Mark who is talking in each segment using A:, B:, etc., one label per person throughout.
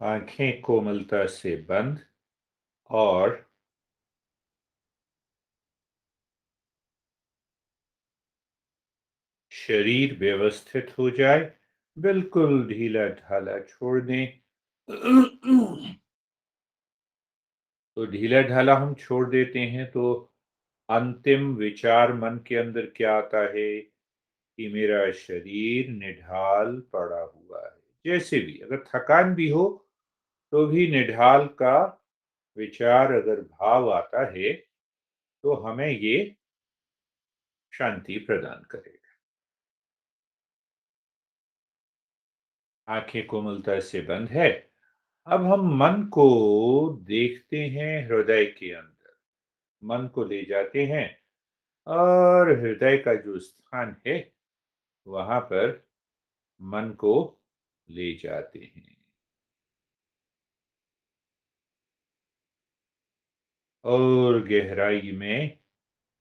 A: आंखें कोमलता से बंद और शरीर व्यवस्थित हो जाए, बिल्कुल ढीला-ढाला छोड़ दें। तो ढीला-ढाला हम छोड़ देते हैं तो अंतिम विचार मन के अंदर क्या आता है कि मेरा शरीर निढाल पड़ा हुआ है। जैसे भी अगर थकान भी हो तो भी निढाल का विचार अगर भाव आता है तो हमें ये शांति प्रदान करेगा। आंखें कोमलता से बंद है। अब हम मन को देखते हैं हृदय के अंदर। मन को ले जाते हैं और हृदय का जो स्थान है वहां पर मन को ले जाते हैं और गहराई में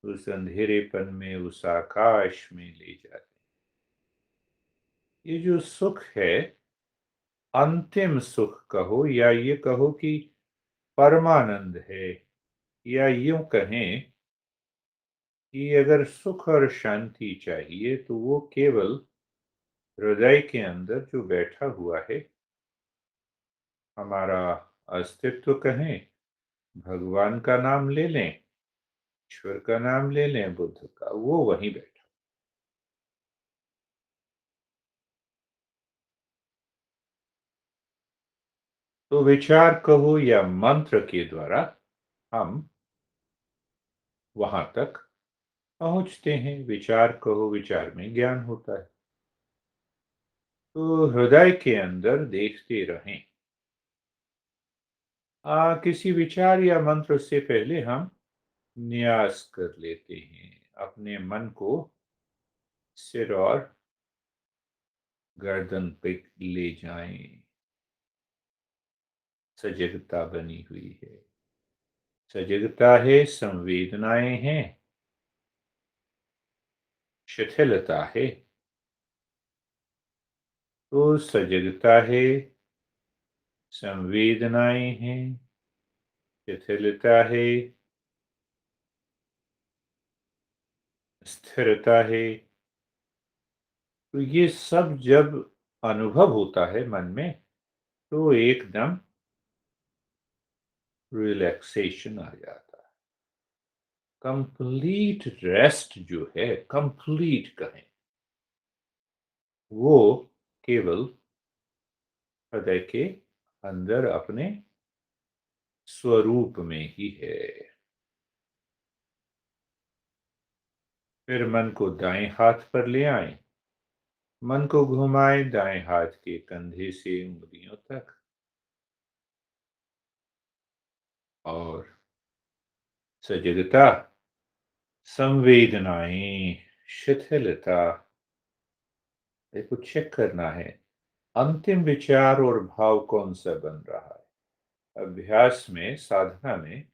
A: उस अंधेरेपन में उस आकाश में ले जाते हैं। ये जो सुख है, अंतिम सुख कहो या ये कहो कि परमानंद है, या यूं कहें कि अगर सुख और शांति चाहिए तो वो केवल हृदय के अंदर जो बैठा हुआ है, हमारा अस्तित्व कहें, भगवान का नाम ले लें, ईश्वर का नाम ले लें, बुद्ध का, वो वहीं बैठा। तो विचार कहो या मंत्र के द्वारा हम वहां तक पहुंचते हैं। विचार कहो, विचार में ज्ञान होता है। तो हृदय के अंदर देखते रहें। किसी विचार या मंत्र से पहले हम न्यास कर लेते हैं। अपने मन को सिर और गर्दन पे ले जाएं। सजगता बनी हुई है। सजगता है, संवेदनाएं हैं, शिथिलता है। तो सजगता है, संवेदनाएं हैं, शिथिलता है, स्थिरता है। तो ये सब जब अनुभव होता है मन में तो एकदम रिलैक्सेशन आ जाता है। कंप्लीट रेस्ट जो है, कंप्लीट कहें, वो केवल हृदय के अंदर अपने स्वरूप में ही है। फिर मन को दाएं हाथ पर ले आए। मन को घुमाएं दाएं हाथ के कंधे से उंगलियों तक और सजगता, संवेदनाएं, शिथिलता, देखो चेक करना है अंतिम विचार और भाव कौन सा बन रहा है। अभ्यास में, साधना में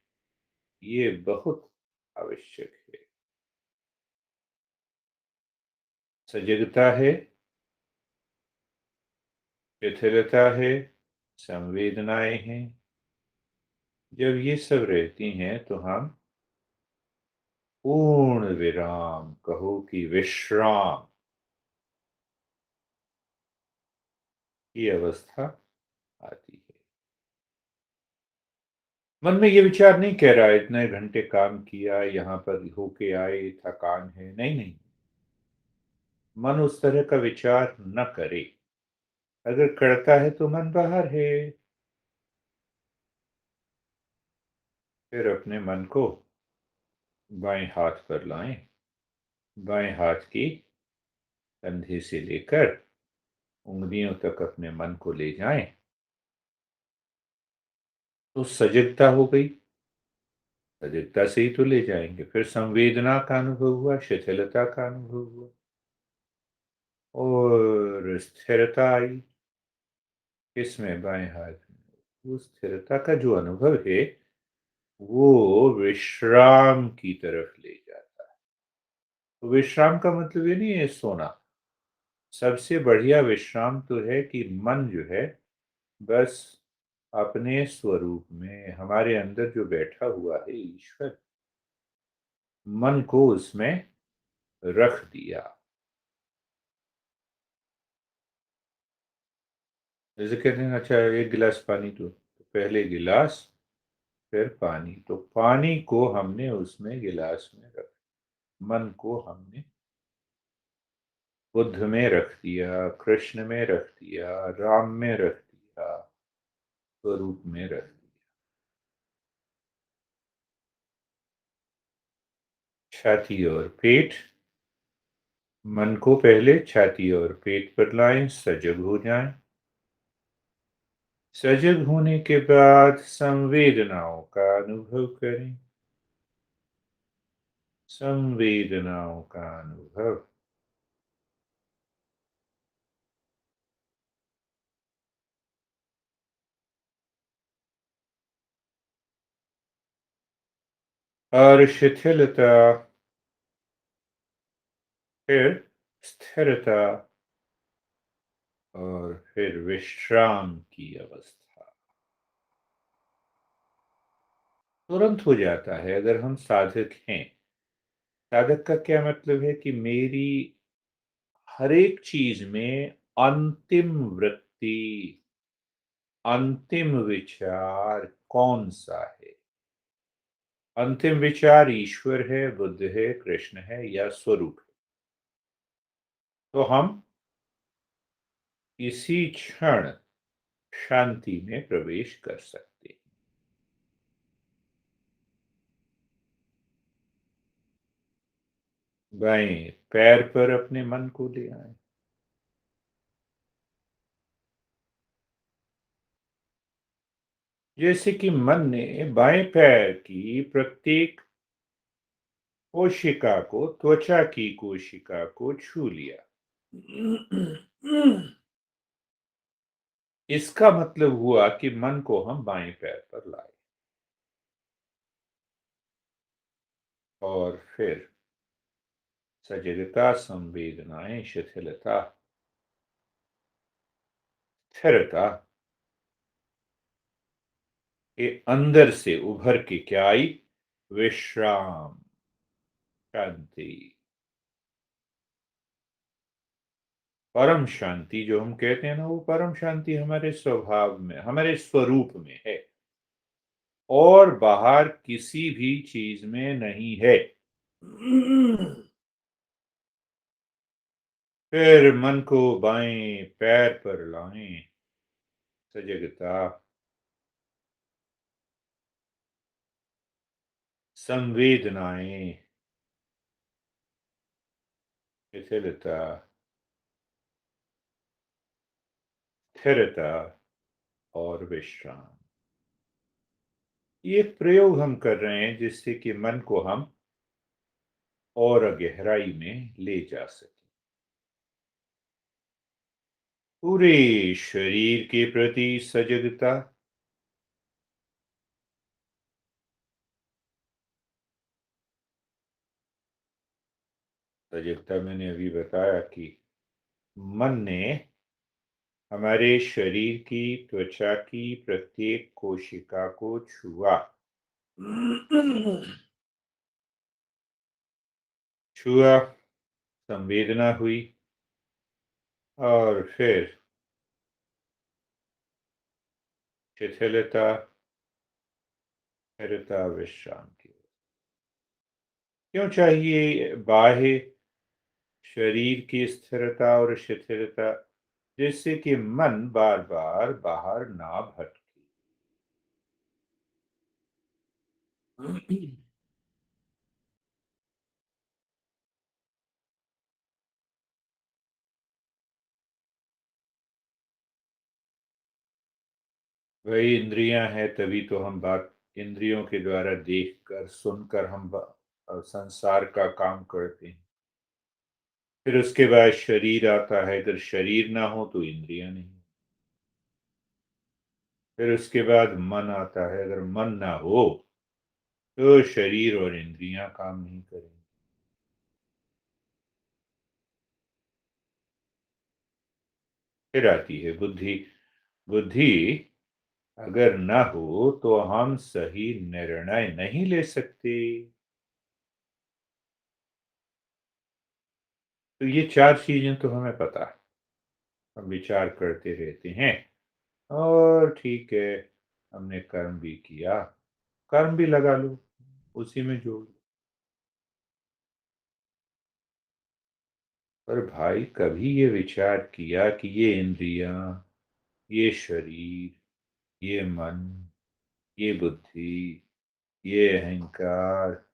A: ये बहुत आवश्यक है। सजगता है, शिथिलता है, संवेदनाएं हैं। जब ये सब रहती हैं तो हम पूर्ण विराम कहो कि विश्राम की अवस्था आती है। मन में ये विचार नहीं कह रहा है इतने घंटे काम किया, यहाँ पर होके आए, थकान है, नहीं नहीं। मन उस तरह का विचार न करे। अगर करता है तो मन बाहर है। फिर अपने मन को बाएं हाथ पर लाएं। बाएं हाथ की कंधे से लेकर उंगलियों तक अपने मन को ले जाएं तो सजगता हो गई। सजगता से ही तो ले जाएंगे। फिर संवेदना का अनुभव हुआ, शिथिलता का अनुभव हुआ और स्थिरता आई। किसमें? बाएं हाथ में। उस स्थिरता का जो अनुभव है वो विश्राम की तरफ ले जाता है। तो विश्राम का मतलब ये नहीं है सोना। सबसे बढ़िया विश्राम तो है कि मन जो है बस अपने स्वरूप में हमारे अंदर जो बैठा हुआ है ईश्वर, मन को उसमें रख दिया। जैसे कहते हैं अच्छा एक गिलास पानी दो, तो पहले गिलास फिर पानी, तो पानी को हमने उसमें गिलास में रख, मन को हमने बुद्ध में रख दिया, कृष्ण में रख दिया, राम में रख दिया, स्वरूप में रख दिया। छाती और पेट, मन को पहले छाती और पेट पर लाएं, सजग हो जाएं। सजग होने के बाद संवेदनाओं का अनुभव करें, संवेदनाओं का अनुभव। और शिथिलता, फिर स्थिरता, और फिर विश्राम की अवस्था। तुरंत हो जाता है अगर हम साधक हैं। साधक का क्या मतलब है कि मेरी हर एक चीज में अंतिम वृत्ति, अंतिम विचार कौन सा है? अंतिम विचार ईश्वर है, बुद्ध है, कृष्ण है या स्वरूप है। तो हम इसी क्षण शांति में प्रवेश कर सकते हैं। बाएं पैर पर अपने मन को ले आए। जैसे कि मन ने बाएं पैर की प्रत्येक कोशिका को, त्वचा की कोशिका को छू लिया। इसका मतलब हुआ कि मन को हम बाएं पैर पर लाए, और फिर सजगता, संवेदनाएं, शिथिलता, स्थिरता के अंदर से उभर के क्या आई? विश्राम, शांति, परम शांति जो हम कहते हैं ना, वो परम शांति हमारे स्वभाव में, हमारे स्वरूप में है और बाहर किसी भी चीज में नहीं है। फिर मन को बाएं पैर पर लाएं, सजगता, संवेदनाएं, शिथिलता, स्थिरता और विश्राम। ये प्रयोग हम कर रहे हैं जिससे कि मन को हम और गहराई में ले जा सके। पूरे शरीर के प्रति सजगता, सजगता मैंने अभी बताया कि मन ने हमारे शरीर की त्वचा की प्रत्येक कोशिका को छुआ। छुआ, संवेदना हुई, और फिर शिथिलता, स्थिरता, विश्राम की। क्यों चाहिए बाह्य शरीर की स्थिरता और शिथिलता? जिससे कि मन बार बार बाहर ना भटके। वही इंद्रियां हैं, तभी तो हम बात इंद्रियों के द्वारा देखकर सुनकर हम संसार का काम करते हैं। फिर उसके बाद शरीर आता है, अगर शरीर ना हो तो इंद्रियां नहीं। फिर उसके बाद मन आता है, अगर मन ना हो तो शरीर और इंद्रियां काम नहीं करेंगे। फिर आती है बुद्धि। बुद्धि अगर न हो तो हम सही निर्णय नहीं ले सकते। तो ये 4 चीज़ें तो हमें पता है। हम विचार करते रहते हैं और ठीक है, हमने कर्म भी किया, कर्म भी लगा लो, उसी में जोड़ लो। पर भाई कभी ये विचार किया कि ये इंद्रियाँ, ये शरीर, ये मन, ये बुद्धि, ये अहंकार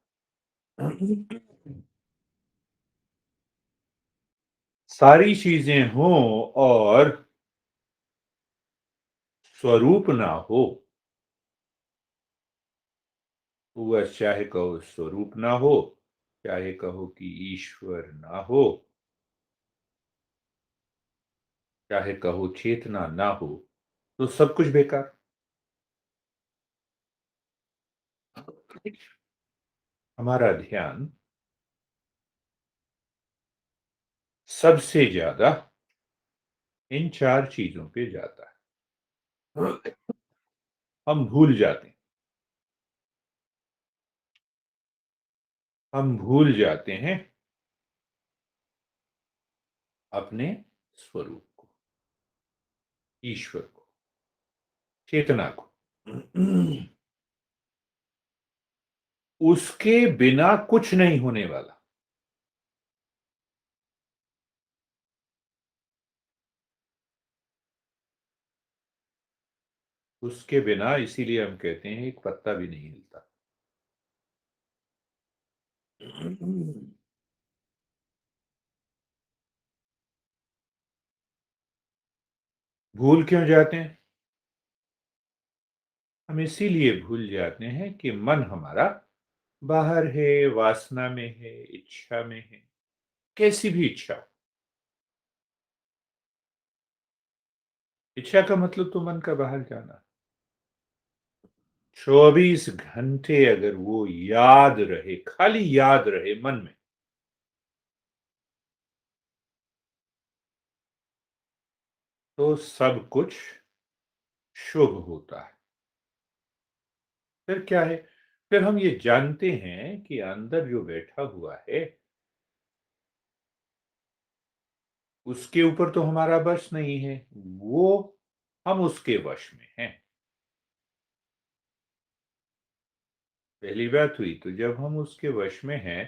A: सारी चीज़ें हों और स्वरूप ना हो, वह चाहे कहो स्वरूप ना हो, चाहे कहो कि ईश्वर ना हो, चाहे कहो चेतना ना हो, तो सब कुछ बेकार। हमारा ध्यान सबसे ज़्यादा इन 4 चीज़ों पे जाता है। हम भूल जाते हैं, हम भूल जाते हैं अपने स्वरूप को, ईश्वर को, चेतना को। उसके बिना कुछ नहीं होने वाला। उसके बिना इसीलिए हम कहते हैं एक पत्ता भी नहीं हिलता। भूल क्यों जाते हैं? हम इसीलिए भूल जाते हैं कि मन हमारा बाहर है, वासना में है, इच्छा में है, कैसी भी इच्छा हो। इच्छा का मतलब तो मन का बाहर जाना। 24 घंटे अगर वो याद रहे, खाली याद रहे मन में, तो सब कुछ शुभ होता है। फिर क्या है? फिर हम ये जानते हैं कि अंदर जो बैठा हुआ है, उसके ऊपर तो हमारा बस नहीं है, वो हम उसके वश में हैं। पहली बात हुई, तो जब हम उसके वश में हैं,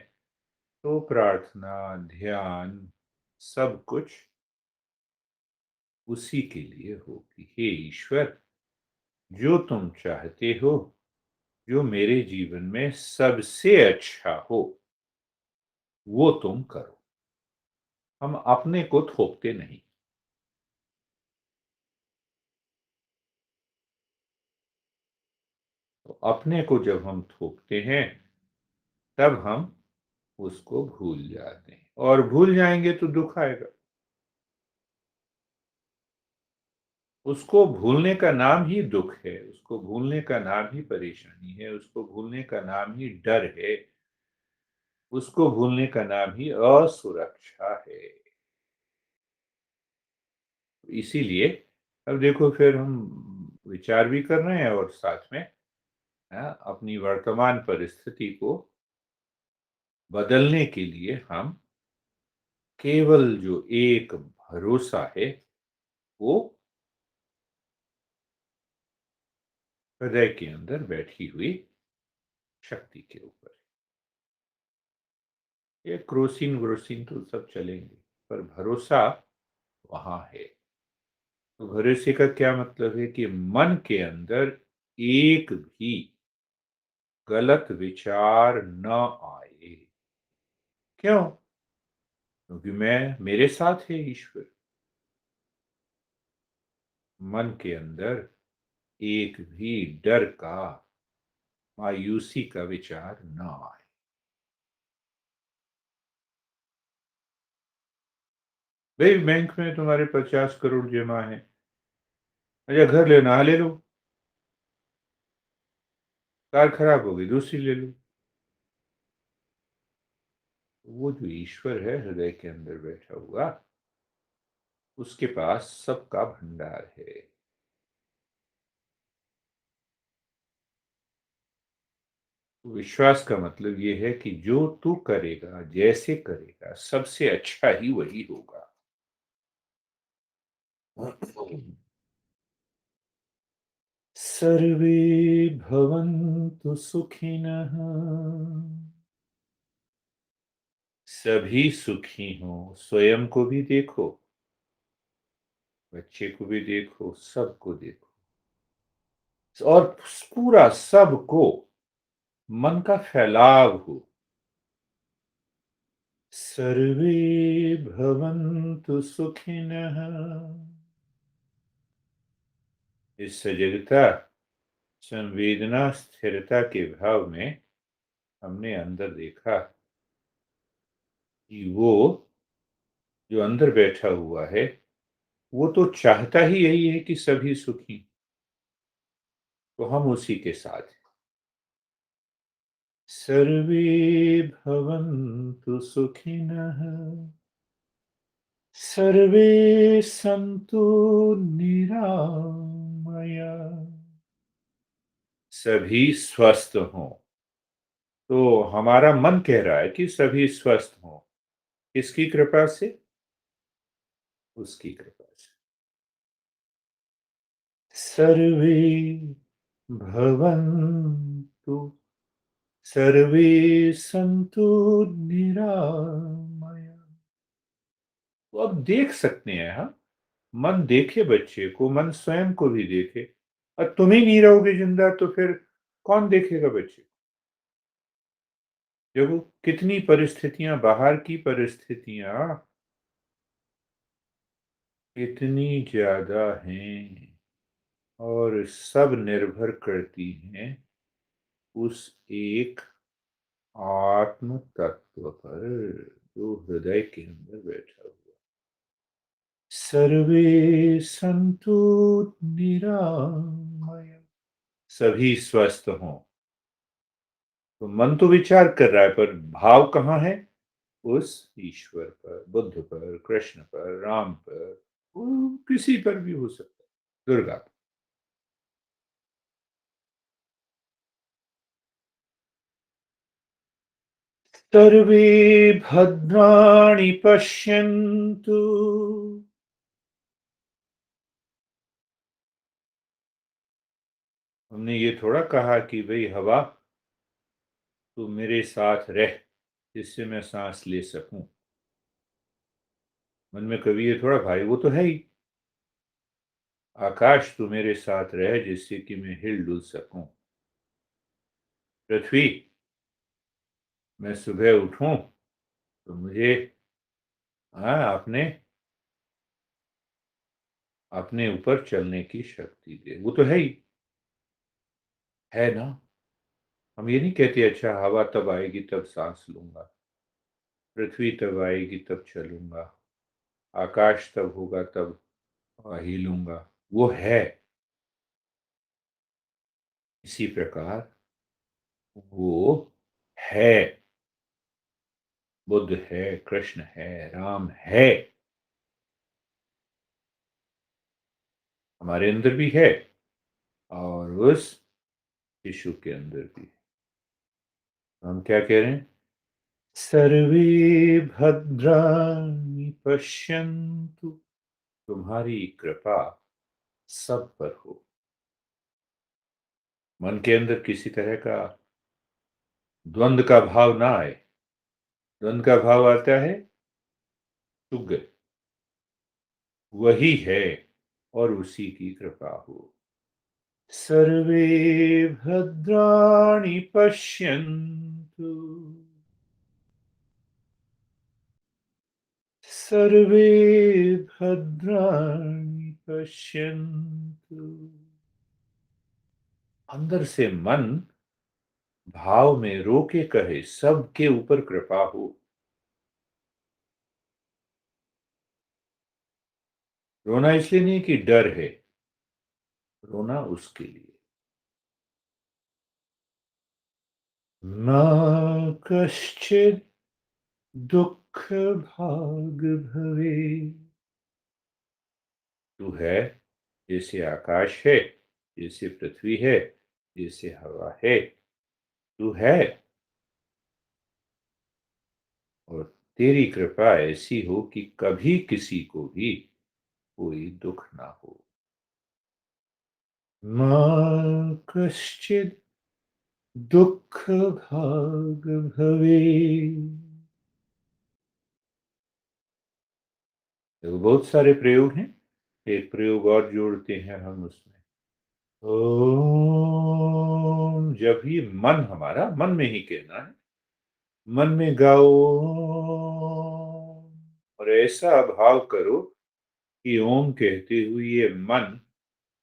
A: तो प्रार्थना, ध्यान, सब कुछ उसी के लिए हो कि हे ईश्वर, जो तुम चाहते हो, जो मेरे जीवन में सबसे अच्छा हो, वो तुम करो। हम अपने को थोपते नहीं। तो अपने को जब हम थोपते हैं, तब हम उसको भूल जाते हैं, और भूल जाएंगे तो दुख आएगा। उसको भूलने का नाम ही दुख है, उसको भूलने का नाम ही परेशानी है, उसको भूलने का नाम ही डर है, उसको भूलने का नाम ही असुरक्षा है। इसीलिए अब देखो, फिर हम विचार भी कर रहे हैं और साथ में अपनी वर्तमान परिस्थिति को बदलने के लिए हम केवल जो एक भरोसा है, वो हृदय के अंदर बैठी हुई शक्ति के ऊपर। ये क्रोसिन व्रोसिन तो सब चलेंगे, पर भरोसा वहां है। तो भरोसे का क्या मतलब है? कि मन के अंदर एक भी गलत विचार न आए। क्यों? क्योंकि मैं, मेरे साथ है ईश्वर। मन के अंदर एक भी डर का, मायूसी का विचार न आए। भाई बैंक में तुम्हारे 50 करोड़ जमा है, अच्छा घर लेना है, ले लो। कार खराब हो गई, दूसरी ले लो। वो जो ईश्वर है हृदय के अंदर बैठा हुआ, उसके पास सबका भंडार है। विश्वास का मतलब ये है कि जो तू करेगा, जैसे करेगा, सबसे अच्छा ही वही होगा। सर्वे भवन्तु सुखिनः। सभी सुखी हों, स्वयं को भी देखो, बच्चे को भी देखो, सबको देखो और पूरा सबको मन का फैलाव हो। सर्वे भवन्तु सुखिनः। इस सजगता, संवेदना, स्थिरता के भाव में हमने अंदर देखा कि वो जो अंदर बैठा हुआ है, वो तो चाहता ही यही है कि सभी सुखी। तो हम उसी के साथ हैं। सर्वे भवन्तु सुखिनः, सर्वे सन्तु निरामया। सभी स्वस्थ हों। तो हमारा मन कह रहा है कि सभी स्वस्थ हों। किसकी कृपा से? उसकी कृपा से। सर्वे भवन्तु, सर्वे सन्तु निरामया। तो अब देख सकते हैं हम, मन देखे बच्चे को, मन स्वयं को भी देखे। और तुम ही नहीं रहोगे जिंदा तो फिर कौन देखेगा बच्चे को? देखो कितनी परिस्थितियां, बाहर की परिस्थितियां इतनी ज्यादा हैं और सब निर्भर करती हैं उस एक आत्म तत्व पर जो हृदय के अंदर बैठा हुआ। सर्वे संतु निरामय। सभी स्वस्थ हों। तो मन तो विचार कर रहा है पर भाव कहाँ है? उस ईश्वर पर, बुद्ध पर, कृष्ण पर, राम पर, वो किसी पर भी हो सकता है, दुर्गा पर। सर्वे भद्राणि पश्यन्तु। हमने ये थोड़ा कहा कि भाई हवा तू मेरे साथ रह जिससे मैं सांस ले सकूं। मन में कभी ये थोड़ा, भाई वो तो है ही। आकाश तू मेरे साथ रह जिससे कि मैं हिल डुल सकूं। पृथ्वी, मैं सुबह उठूं तो मुझे, हाँ, अपने अपने ऊपर चलने की शक्ति दे। वो तो है ना। हम ये नहीं कहते अच्छा हवा तब आएगी तब सांस लूंगा, पृथ्वी तब आएगी तब चलूंगा, आकाश तब होगा तब हिलूंगा। वो है। इसी प्रकार वो है। बुद्ध है, कृष्ण है, राम है, हमारे अंदर भी है और उस शिशु के अंदर भी है। हम क्या कह रहे हैं? सर्वे भद्राणि पश्यन्तु। तुम्हारी कृपा सब पर हो। मन के अंदर किसी तरह का द्वंद का भाव ना आए। द्वंद का भाव आता है शुद्ध, वही है और उसी की कृपा हो। सर्वे भद्राणि पश्यन्तु, सर्वे भद्राणि पश्यन्तु। अंदर से मन भाव में रो के कहे सबके ऊपर कृपा हो। रोना इसलिए नहीं कि डर है, रोना उसके लिए। न कश्चित् दुख भाग भवे। तू है जैसे आकाश है, जैसे पृथ्वी है, जैसे हवा है, तू है और तेरी कृपा ऐसी हो कि कभी किसी को भी कोई दुःख ना हो। मा कश्चित् दुःखभाग् भवेत्। तो बहुत सारे प्रयोग हैं, एक प्रयोग और जोड़ते हैं हम उसमें। ओम, जब भी मन हमारा मन में ही कहना है, मन में गाओ ओम, और ऐसा भाव करो कि ओम कहते हुए ये मन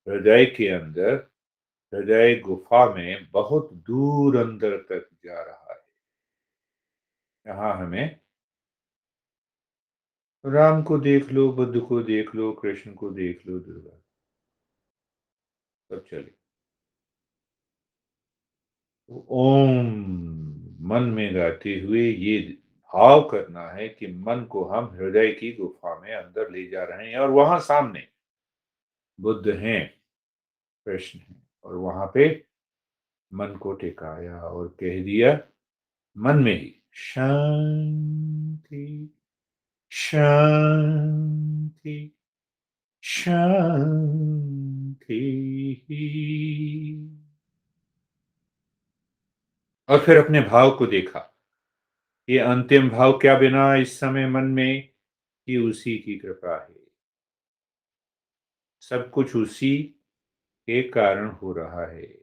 A: हृदय के अंदर, हृदय गुफा में बहुत दूर अंदर तक जा रहा है। यहाँ हमें राम को देख लो, बुद्ध को देख लो, कृष्ण को देख लो, दुर्गा, सब चले। तो ओम मन में गाते हुए ये भाव करना है कि मन को हम हृदय की गुफा में अंदर ले जा रहे हैं, और वहां सामने बुद्ध हैं, कृष्ण हैं, और वहां पे मन को टिकाया और कह दिया मन में ही, शांति शांति शांति। और फिर अपने भाव को देखा। ये अंतिम भाव क्या बिना इस समय मन में कि उसी की कृपा है, सब कुछ उसी के कारण हो रहा है,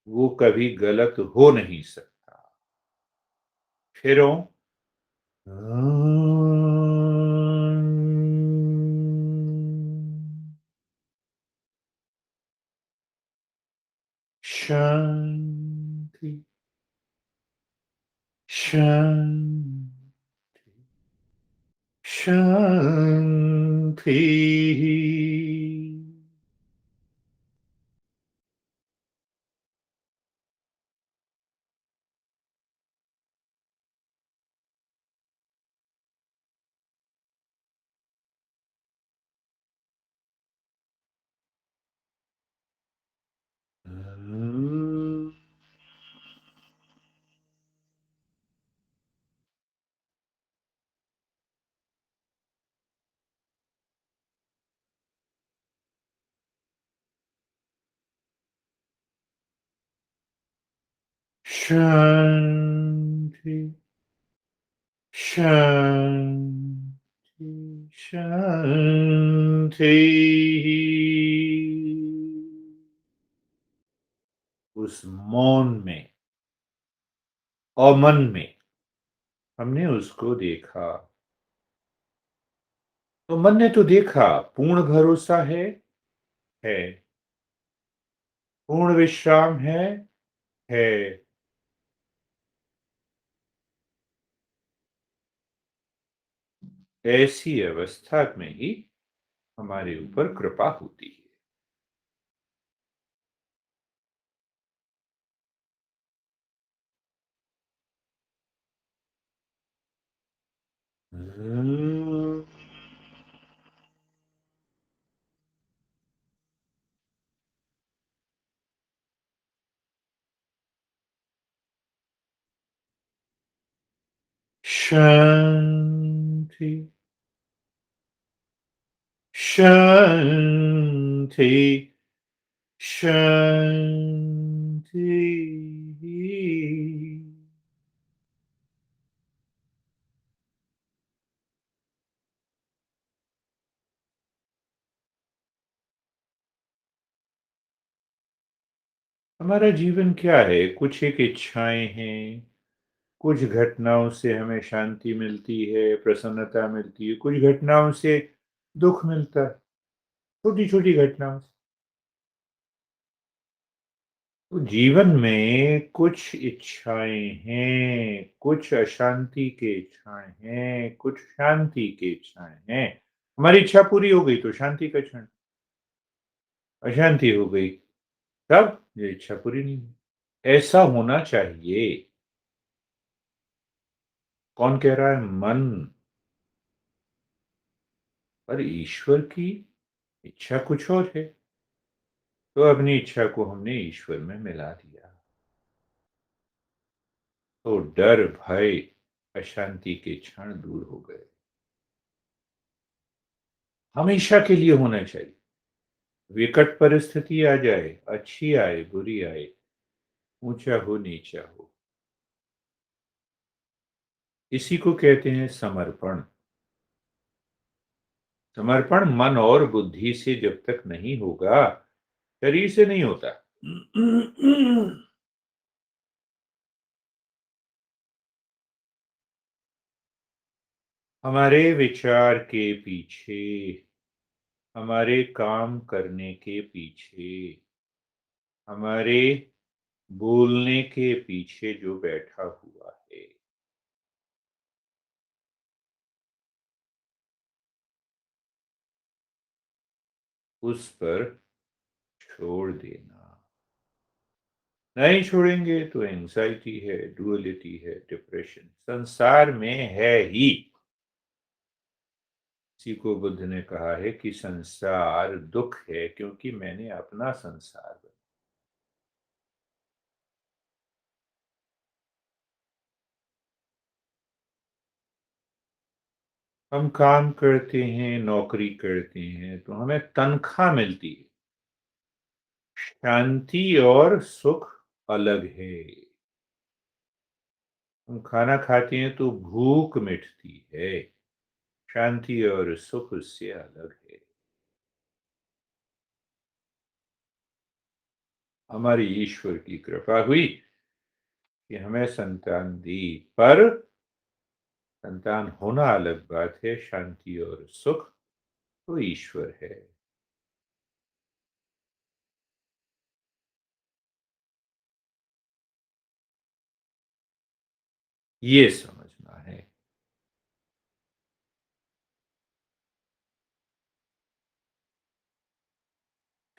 A: वो कभी गलत हो नहीं सकता। फिर शांति शांति शांति। शांति शांति शांति। उस मौन में और मन में हमने उसको देखा, तो मन ने तो देखा, पूर्ण भरोसा है, पूर्ण विश्राम है। ऐसी अवस्था में ही हमारे ऊपर कृपा होती है। शांति शांति शांति। हमारा जीवन क्या है? कुछ एक इच्छाएं हैं, कुछ घटनाओं से हमें शांति मिलती है, प्रसन्नता मिलती है, कुछ घटनाओं से दुख मिलता है, छोटी छोटी घटनाओं से। तो जीवन में कुछ इच्छाएं हैं, कुछ अशांति के इच्छाएं हैं, कुछ शांति के इच्छाएं हैं। हमारी इच्छा पूरी हो गई तो शांति का क्षण, अशांति हो गई तब ये इच्छा पूरी नहीं हुई। ऐसा होना चाहिए। कौन कह रहा है? मन। पर ईश्वर की इच्छा कुछ और है, तो अपनी इच्छा को हमने ईश्वर में मिला दिया। तो डर, भय, अशांति के क्षण दूर हो गए। हमेशा के लिए होना चाहिए। विकट परिस्थिति आ जाए, अच्छी आए, बुरी आए, ऊंचा हो, नीचा हो, इसी को कहते हैं समर्पण। समर्पण मन और बुद्धि से जब तक नहीं होगा, शरीर से नहीं होता। हमारे विचार के पीछे, हमारे काम करने के पीछे, हमारे बोलने के पीछे जो बैठा हुआ है, उस पर छोड़ देना। नहीं छोड़ेंगे तो एंजाइटी है, डुअलिटी है, डिप्रेशन संसार में है ही। इसी को बुद्ध ने कहा है कि संसार दुख है, क्योंकि मैंने अपना संसार बनाया। हम काम करते हैं, नौकरी करते हैं, तो हमें तनख्वाह मिलती है। शांति और सुख अलग है। हम खाना खाते हैं तो भूख मिटती है। शांति और सुख उससे अलग है। हमारी ईश्वर की कृपा हुई कि हमें संतान दी, पर संतान होना अलग बात है, शांति और सुख तो ईश्वर है। ये समझना है।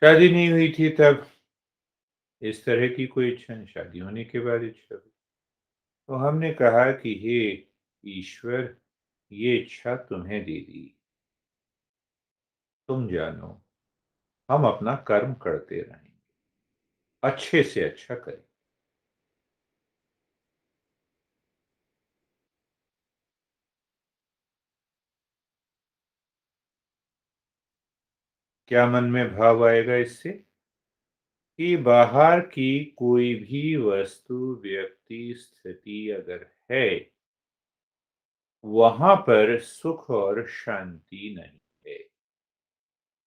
A: शादी नहीं हुई थी तब इस तरह की कोई इच्छा नहीं, शादी होने के बाद इच्छा हुई। तो हमने कहा कि हे ईश्वर, ये इच्छा तुम्हें दे दी, तुम जानो, हम अपना कर्म करते रहेंगे, अच्छे से अच्छा करें। क्या मन में भाव आएगा इससे? कि बाहर की कोई भी वस्तु, व्यक्ति, स्थिति अगर है, वहां पर सुख और शांति नहीं है।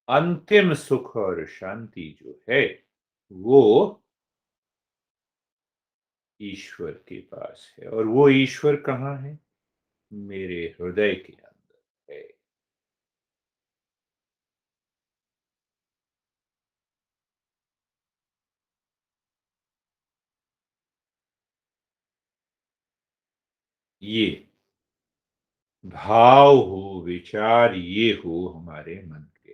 A: अंतिम सुख और शांति जो है, वो ईश्वर के पास है। और वो ईश्वर कहाँ है? मेरे हृदय के अंदर है। ये भाव हो, विचार ये हो हमारे मन के।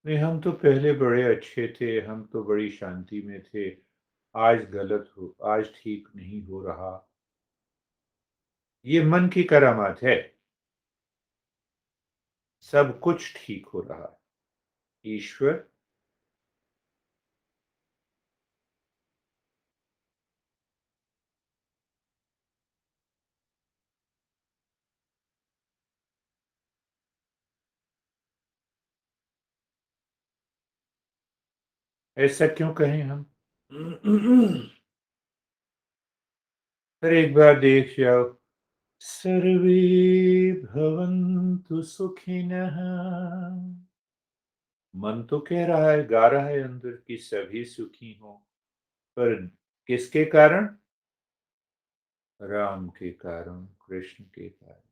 A: नहीं, हम तो पहले बड़े अच्छे थे, हम तो बड़ी शांति में थे। आज गलत हो, आज ठीक नहीं हो रहा। ये मन की करामात है। सब कुछ ठीक हो रहा है। ईश्वर, ऐसा क्यों कहें हम? फिर एक बार देख जाओ, सर्वे भवन्तु सुखिनः। मन तो कह रहा है, गा रहा है अंदर कि सभी सुखी हों, पर किसके कारण? राम के कारण, कृष्ण के कारण,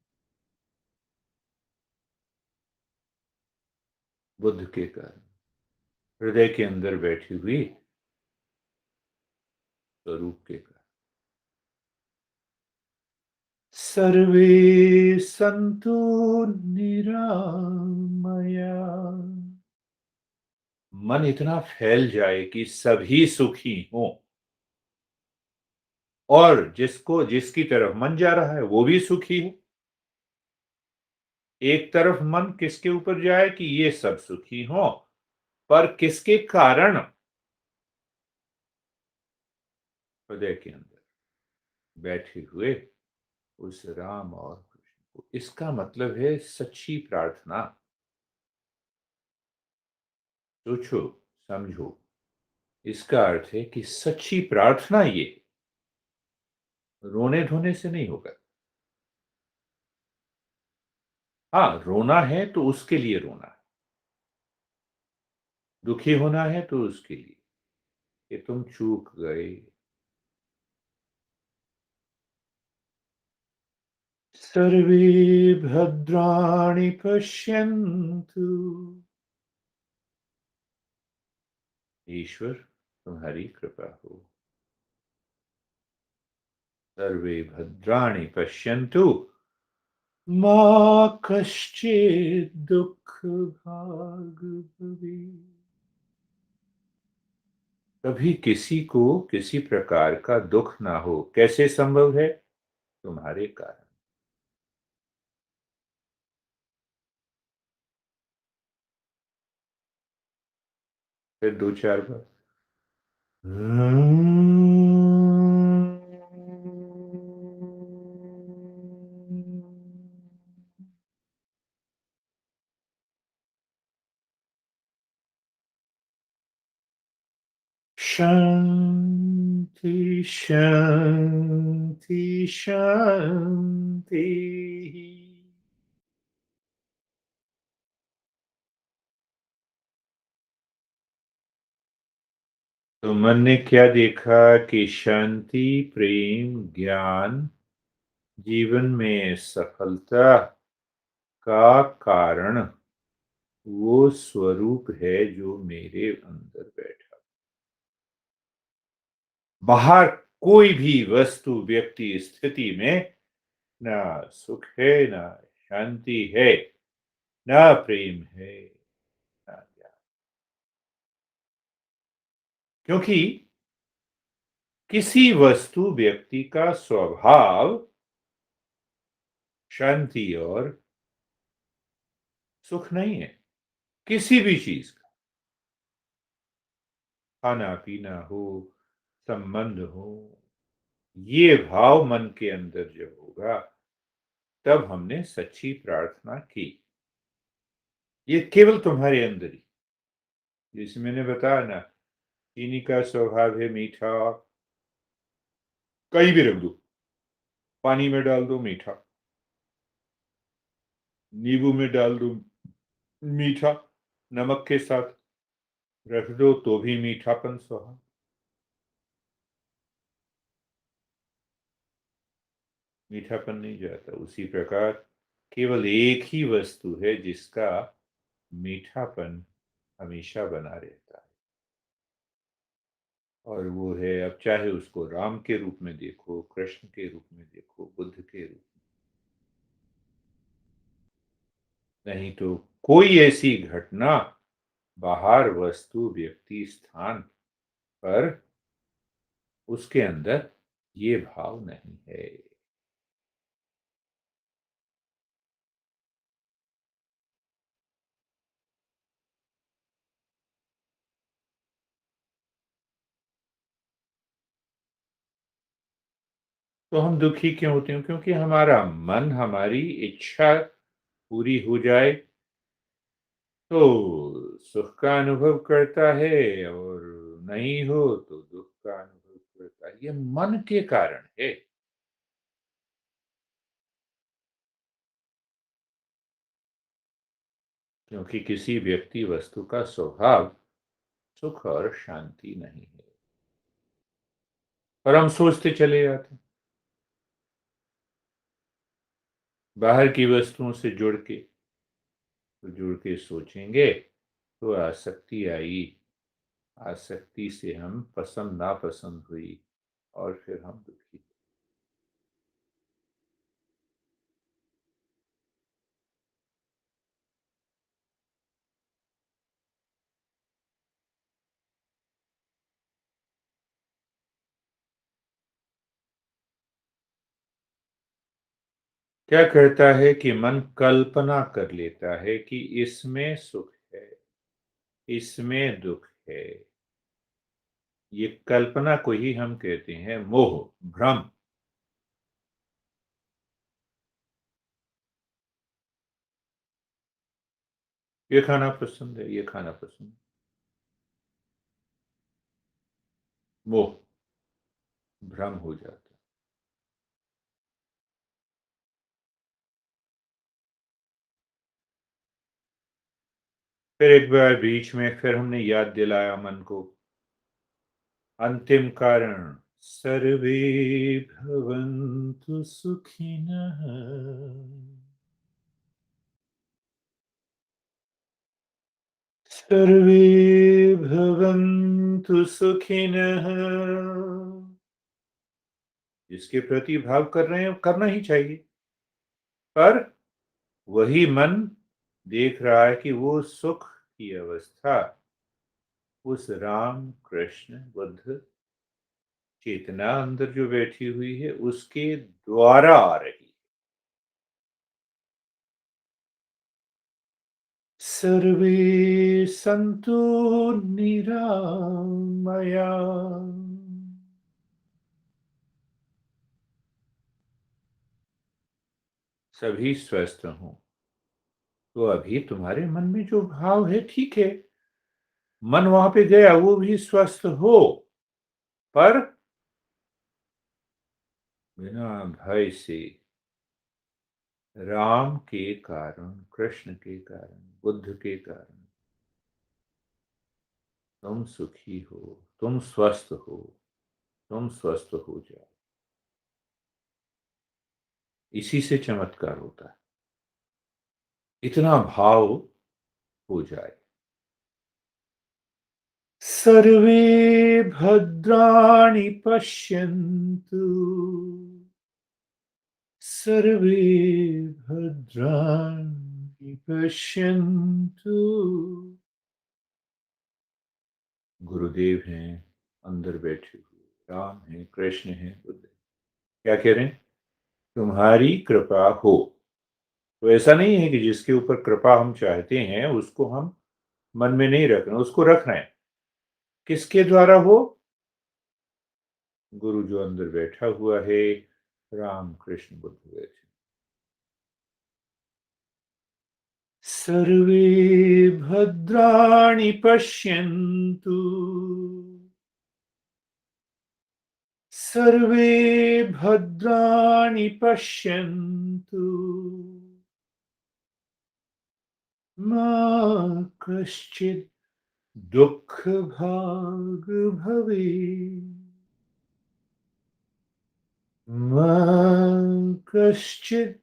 A: बुद्ध के कारण, हृदय के अंदर बैठी हुई स्वरूप के कारण। सर्वे संतु निरामया। मन इतना फैल जाए कि सभी सुखी हों, और जिसको, जिसकी तरफ मन जा रहा है वो भी सुखी हो। एक तरफ मन किसके ऊपर जाए कि ये सब सुखी हों, पर किसके कारण? हृदय के अंदर बैठे हुए उस राम और कृष्ण को। इसका मतलब है सच्ची प्रार्थना। सोचो, समझो, इसका अर्थ है कि सच्ची प्रार्थना ये रोने धोने से नहीं होगा। हाँ, रोना है तो उसके लिए रोना है, दुखी होना है तो उसके लिए कि तुम चूक गए। सर्वे भद्राणि पश्यन्तु। ईश्वर, तुम्हारी कृपा हो। सर्वे भद्राणि पश्यन्तु मा कश्चित् दुःखभाग् भवेत्। कभी किसी को किसी प्रकार का दुख ना हो। कैसे संभव है? तुम्हारे कारण। फिर दो चार बार शांति शांति शांति। तो मन ने क्या देखा कि शांति, प्रेम, ज्ञान जीवन में सफलता का कारण वो स्वरूप है जो मेरे अंदर बैठा। बाहर कोई भी वस्तु, व्यक्ति, स्थिति में ना सुख है, ना शांति है, ना प्रेम है, ना ज्ञान। क्योंकि किसी वस्तु, व्यक्ति का स्वभाव शांति और सुख नहीं है। किसी भी चीज का, खाना पीना हो, संबंध हो, ये भाव मन के अंदर जब होगा तब हमने सच्ची प्रार्थना की। ये केवल तुम्हारे अंदर ही। जैसे मैंने बताया ना, चीनी का स्वभाव है मीठा, कहीं भी रख दो, पानी में डाल दो मीठा, नींबू में डाल दो मीठा, नमक के साथ रख दो तो भी मीठापन स्वभाव। मीठापन नहीं जाता। उसी प्रकार केवल एक ही वस्तु है जिसका मीठापन हमेशा बना रहता है, और वो है, अब चाहे उसको राम के रूप में देखो, कृष्ण के रूप में देखो, बुद्ध के रूप में, नहीं तो कोई ऐसी घटना, बाहर वस्तु, व्यक्ति, स्थान पर उसके अंदर ये भाव नहीं है। तो हम दुखी क्यों होते हैं? क्योंकि हमारा मन, हमारी इच्छा पूरी हो जाए तो सुख का अनुभव करता है, और नहीं हो तो दुख का अनुभव करता है। ये मन के कारण है। क्योंकि किसी व्यक्ति, वस्तु का स्वभाव सुख और शांति नहीं है, पर हम सोचते चले जाते हैं। बाहर की वस्तुओं से जुड़ के सोचेंगे तो आसक्ति आई। आसक्ति से हम पसंद नापसंद हुई, और फिर हम दुखी। क्या करता है कि मन कल्पना कर लेता है कि इसमें सुख है, इसमें दुख है। ये कल्पना को ही हम कहते हैं मोह, भ्रम। ये खाना पसंद है, ये खाना पसंद है। मोह, भ्रम हो जाता है। फिर एक बार बीच में फिर हमने याद दिलाया मन को, अंतिम कारण, सर्वे भवन्तु सुखिनः। सर्वे भवन्तु सुखिनः। जिसके प्रति भाव कर रहे हैं करना ही चाहिए, पर वही मन देख रहा है कि वो सुख की अवस्था उस राम कृष्ण बुद्ध चेतना अंदर जो बैठी हुई है उसके द्वारा आ रही है। सर्वे संतु निरामया। सभी स्वस्थ हों। तो अभी तुम्हारे मन में जो भाव है ठीक है, मन वहां पे गया, वो भी स्वस्थ हो, पर बिना भय से, राम के कारण, कृष्ण के कारण, बुद्ध के कारण तुम सुखी हो, तुम स्वस्थ हो, तुम स्वस्थ हो जाओ। इसी से चमत्कार होता है, इतना भाव हो जाए। सर्वे भद्राणि पश्यन्तु, सर्वे भद्राणि पश्यन्तु। गुरुदेव हैं अंदर बैठे हुए, राम है, कृष्ण है, बुद्ध है। क्या कह रहे हैं? तुम्हारी कृपा हो। तो ऐसा नहीं है कि जिसके ऊपर कृपा हम चाहते हैं उसको हम मन में नहीं रख रहे हैं, उसको रख रहे हैं। किसके द्वारा हो? गुरु जो अंदर बैठा हुआ है, राम कृष्ण बुद्ध बैठे। सर्वे भद्राणि पश्यन्तु, सर्वे भद्राणि पश्यन्तु, मा कश्चित् दुःखभाग् भवेत्। मा कश्चित्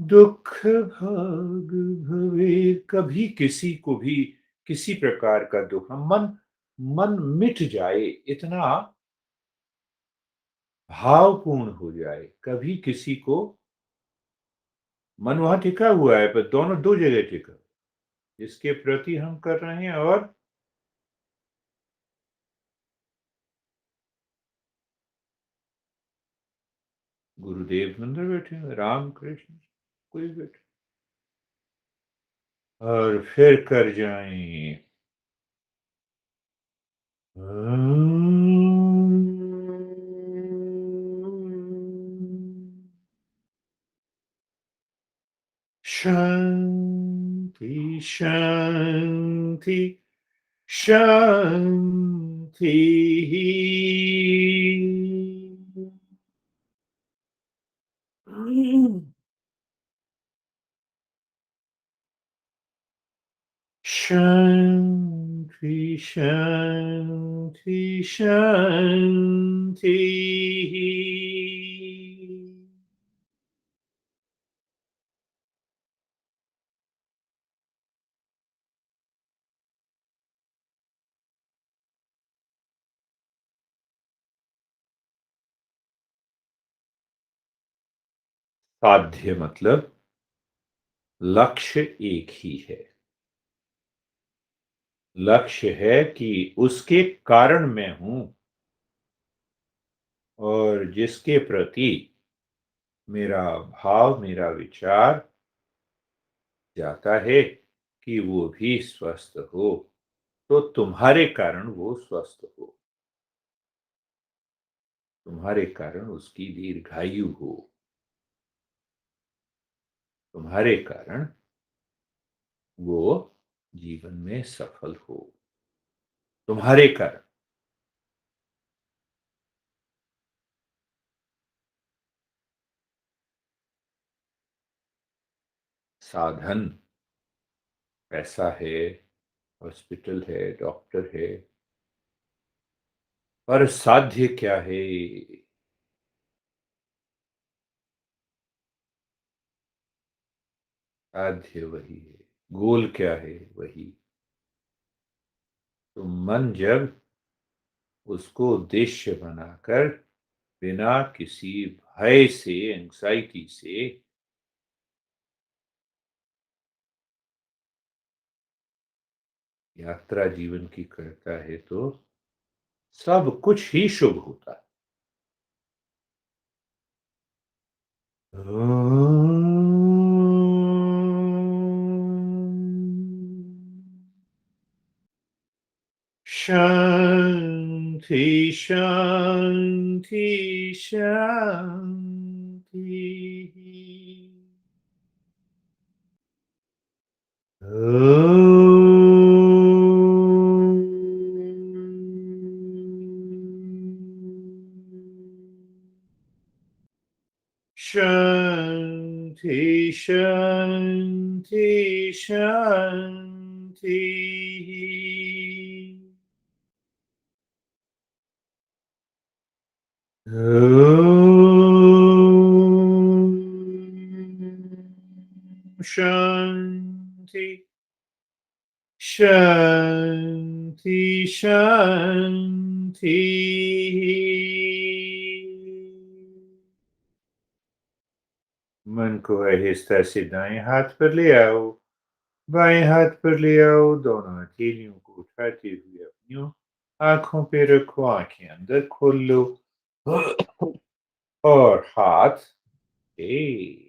A: दुःख भाग भवे। कभी किसी को भी किसी प्रकार का दुख, मन मन मिट जाए, इतना भावपूर्ण हो जाए, कभी किसी को, मन वहां टिका हुआ है पर दोनों दो जगह टिका, जिसके प्रति हम कर रहे हैं और गुरुदेव अंदर बैठे हुए, राम कृष्ण कोई बैठे, और फिर कर जाएं। शांति शांति शांति। शांति शांति शांति। साध्य मतलब लक्ष्य एक ही है। लक्ष्य है कि उसके कारण मैं हूं, और जिसके प्रति मेरा भाव, मेरा विचार जाता है कि वो भी स्वस्थ हो, तो तुम्हारे कारण वो स्वस्थ हो। तुम्हारे कारण उसकी दीर्घायु हो, तुम्हारे कारण वो जीवन में सफल हो, तुम्हारे कारण। साधन पैसा है, हॉस्पिटल है, डॉक्टर है, पर साध्य क्या है? साध्य वही है, गोल क्या है वही। तो मन जब उसको उद्देश्य बनाकर बिना किसी भय से, एंग्जाइटी से यात्रा जीवन की करता है तो सब कुछ ही शुभ होता है। शांति शांति शांति। शांति शांति शांति। शांति शांति शांति। मन को आहिस्ता से दाएं हाथ पर ले आओ, बाएं हाथ पर ले आओ, दोनों हथेलियों को उठाते हुए अपनी आंखों पे रखो, आंखें अंदर खोल लो और हाथ ए